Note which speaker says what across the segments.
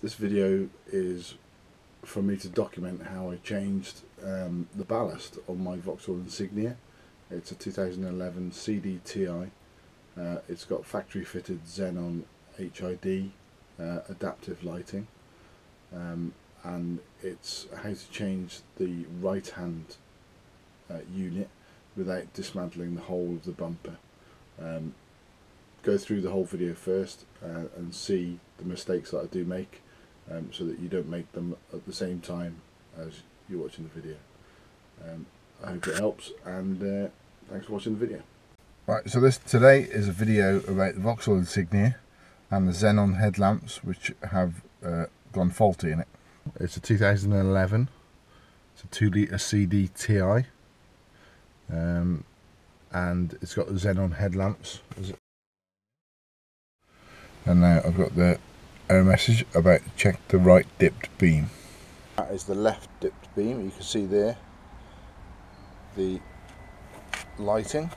Speaker 1: This video is for me to document how I changed the ballast on my Vauxhall Insignia. It's a 2011 CD Ti. It's got factory fitted Xenon HID adaptive lighting, and it's how to change the right hand unit without dismantling the whole of the bumper. Go through the whole video first and see the mistakes that I do make, so that you don't make them at the same time as you're watching the video. I hope it helps, and thanks for watching the video. Right, so this today is a video about the Vauxhall Insignia and the Xenon headlamps, which have gone faulty in it. It's a 2011, it's a 2 litre CD Ti, and it's got the Xenon headlamps. And now I've got the error message about check the right dipped beam. That is the left dipped beam. You can see there the lighting,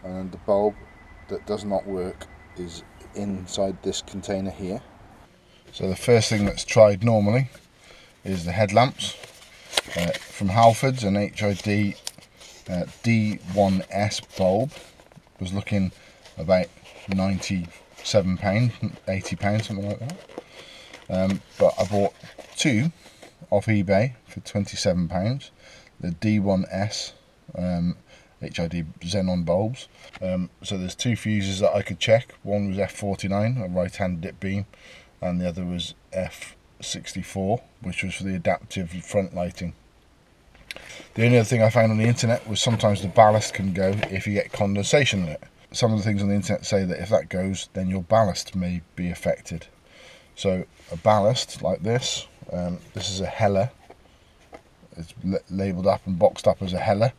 Speaker 1: and the bulb that does not work is inside this container here. So the first thing that's tried normally is the headlamps from Halford's, an HID D1S bulb. Was looking about £97, £80, something like that. But I bought two off eBay for £27. The D1S HID Xenon bulbs. So there's two fuses that I could check. One was F49, a right hand dip beam, and the other was F64, which was for the adaptive front lighting. The only other thing I found on the internet was sometimes the ballast can go if you get condensation in it. Some of the things on the internet say that if that goes, then your ballast may be affected. So a ballast like this, this is a Heller. It's labelled up and boxed up as a Heller.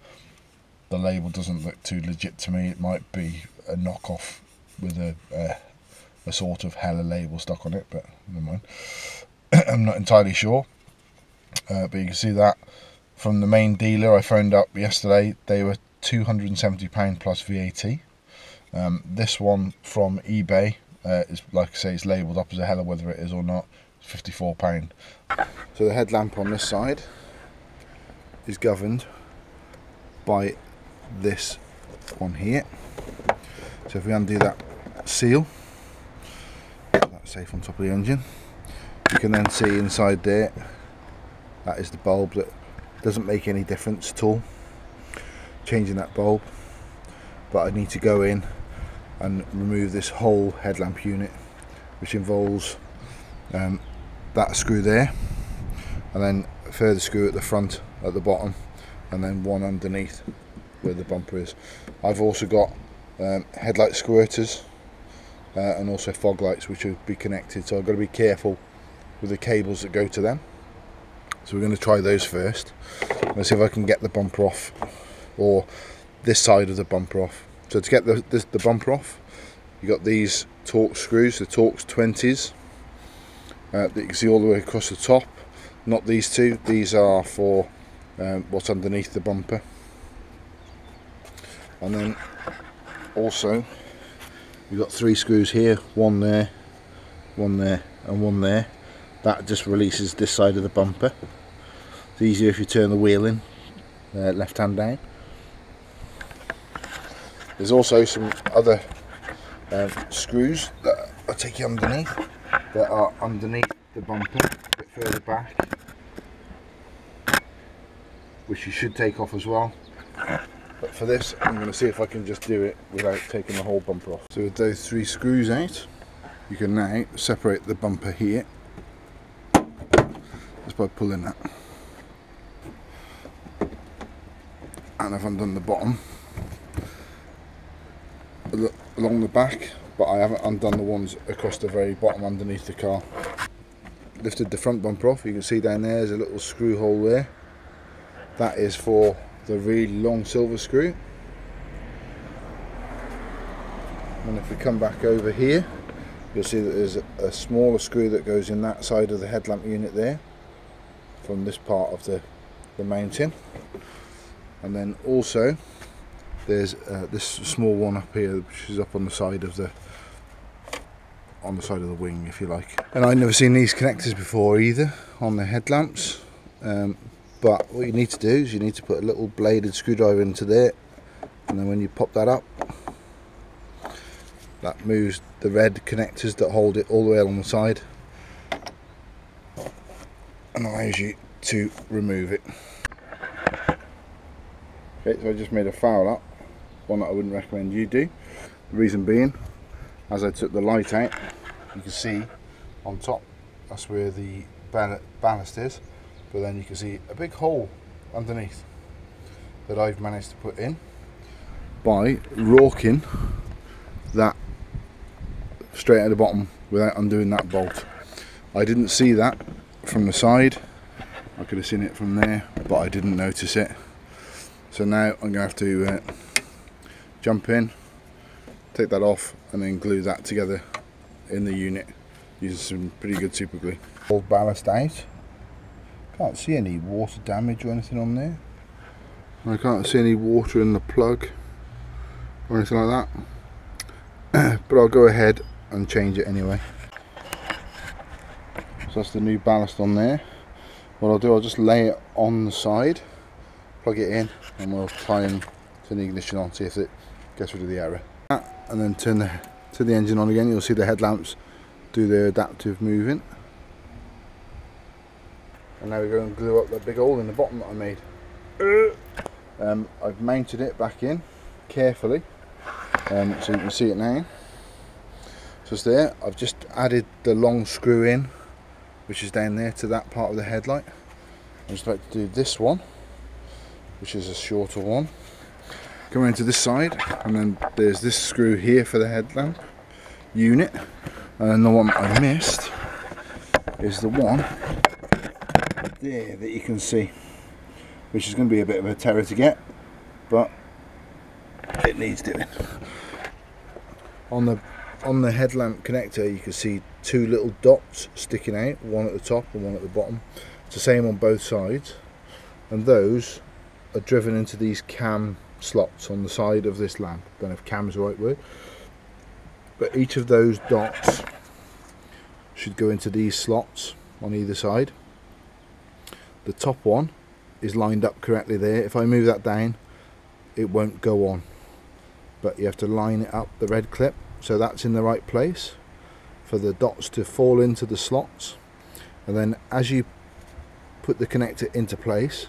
Speaker 1: The label doesn't look too legit to me. It might be a knockoff with a sort of Heller label stuck on it, but never mind. I'm not entirely sure. But you can see that from the main dealer I phoned up yesterday, they were £270 plus VAT. This one from eBay is, like I say, it's labelled up as a Heller, whether it is or not, it's £54. So the headlamp on this side is governed by this one here. So if we undo that seal, that's safe on top of the engine, you can then see inside there, that is the bulb. That doesn't make any difference at all, changing that bulb, but I need to go in and remove this whole headlamp unit, which involves that screw there, and then a further screw at the front, at the bottom, and then one underneath where the bumper is. I've also got headlight squirters and also fog lights, which will be connected, so I've got to be careful with the cables that go to them. So we're going to try those first. Let's see if I can get the bumper off, or this side of the bumper off. So to get the bumper off, you got these Torx screws, the Torx 20s, that you can see all the way across the top. Not these two, these are for what's underneath the bumper. And then also you've got three screws here, one there, one there, and one there. That just releases this side of the bumper. It's easier if you turn the wheel in, left hand down. There's also some other screws that are taken underneath, that are underneath the bumper, a bit further back, which you should take off as well. But for this, I'm going to see if I can just do it without taking the whole bumper off. So with those three screws out, you can now separate the bumper here, just by pulling that. And I've undone the bottom along the back, but I haven't undone the ones across the very bottom underneath the car. Lifted the front bumper off. You can see down there, there's a little screw hole there. That is for the really long silver screw. And if we come back over here, you'll see that there's a smaller screw that goes in that side of the headlamp unit there, from this part of the mounting. And then also there's this small one up here, which is up on the side of the on the side of the wing, if you like. And I'd never seen these connectors before either on the headlamps. But what you need to do is you need to put a little bladed screwdriver into there, and then when you pop that up, that moves the red connectors that hold it all the way along the side and allows you to remove it. Okay, so I just made a foul up, one that I wouldn't recommend you do. The reason being, as I took the light out, you can see on top, that's where the ballast is, but then you can see a big hole underneath that I've managed to put in by rorking that straight at the bottom without undoing that bolt. I didn't see that from the side. I could have seen it from there, but I didn't notice it. So now I'm going to have to jump in, take that off, and then glue that together in the unit using some pretty good super glue. All ballast out. Can't see any water damage or anything on there. I can't see any water in the plug or anything like that. But I'll go ahead and change it anyway. So that's the new ballast on there. What I'll do, I'll just lay it on the side, plug it in, and we'll try and turn the ignition on, see if it gets rid of the error. And then turn the engine on again. You'll see the headlamps do their adaptive moving. And now we go and glue up that big hole in the bottom that I made. I've mounted it back in carefully, so you can see it now. So it's there. I've just added the long screw in, which is down there, to that part of the headlight. I'm just about to do this one, which is a shorter one. Come around to this side, and then there's this screw here for the headlamp unit. And then the one I missed is the one there that you can see, which is going to be a bit of a terror to get, but it needs doing. On the headlamp connector, you can see two little dots sticking out, one at the top and one at the bottom. It's the same on both sides, and those are driven into these cam slots on the side of this lamp. Don't know if cam is the right word, but each of those dots should go into these slots on either side. The top one is lined up correctly there. If I move that down, it won't go on, but you have to line it up, the red clip, so that's in the right place for the dots to fall into the slots. And then as you put the connector into place,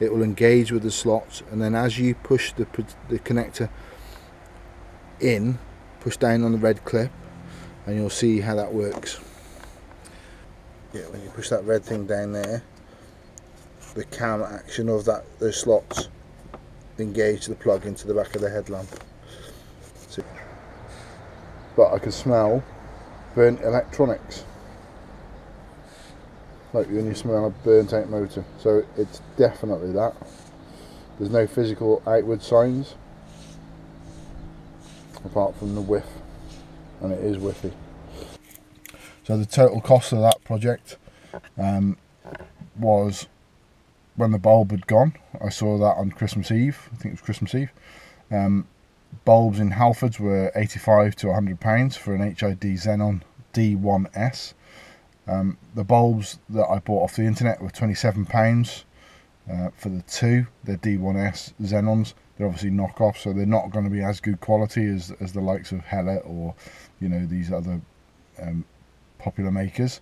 Speaker 1: it will engage with the slots, and then as you push the connector in, push down on the red clip, and you'll see how that works. Yeah, when you push that red thing down there, the cam action of those slots engage the plug into the back of the headlamp. So, but I can smell burnt electronics, like when you smell a burnt out motor. So it's definitely that. There's no physical outward signs apart from the whiff, and it is whiffy. So the total cost of that project was, when the bulb had gone, I saw that on Christmas Eve, I think it was Christmas Eve, bulbs in Halfords were £85 to £100 for an HID Xenon D1S. The bulbs that I bought off the internet were £27 for the two. They're D1S Xenons. They're obviously knockoffs, so they're not going to be as good quality as the likes of Hella or, you know, these other popular makers.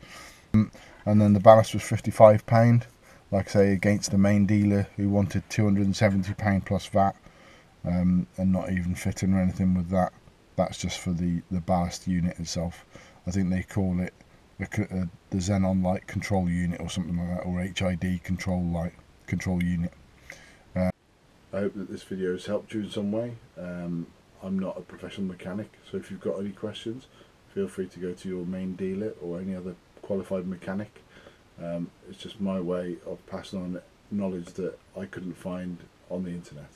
Speaker 1: And then the ballast was £55, like I say, against the main dealer who wanted £270 plus VAT, and not even fitting or anything with that. That's just for the ballast unit itself. I think they call it the Xenon Light Control Unit or something like that, or HID Control Unit. I hope that this video has helped you in some way. I'm not a professional mechanic, so if you've got any questions, feel free to go to your main dealer or any other qualified mechanic. It's just my way of passing on knowledge that I couldn't find on the internet,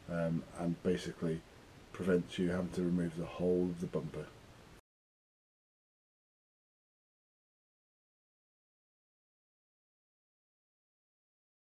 Speaker 1: and basically prevents you having to remove the whole of the bumper.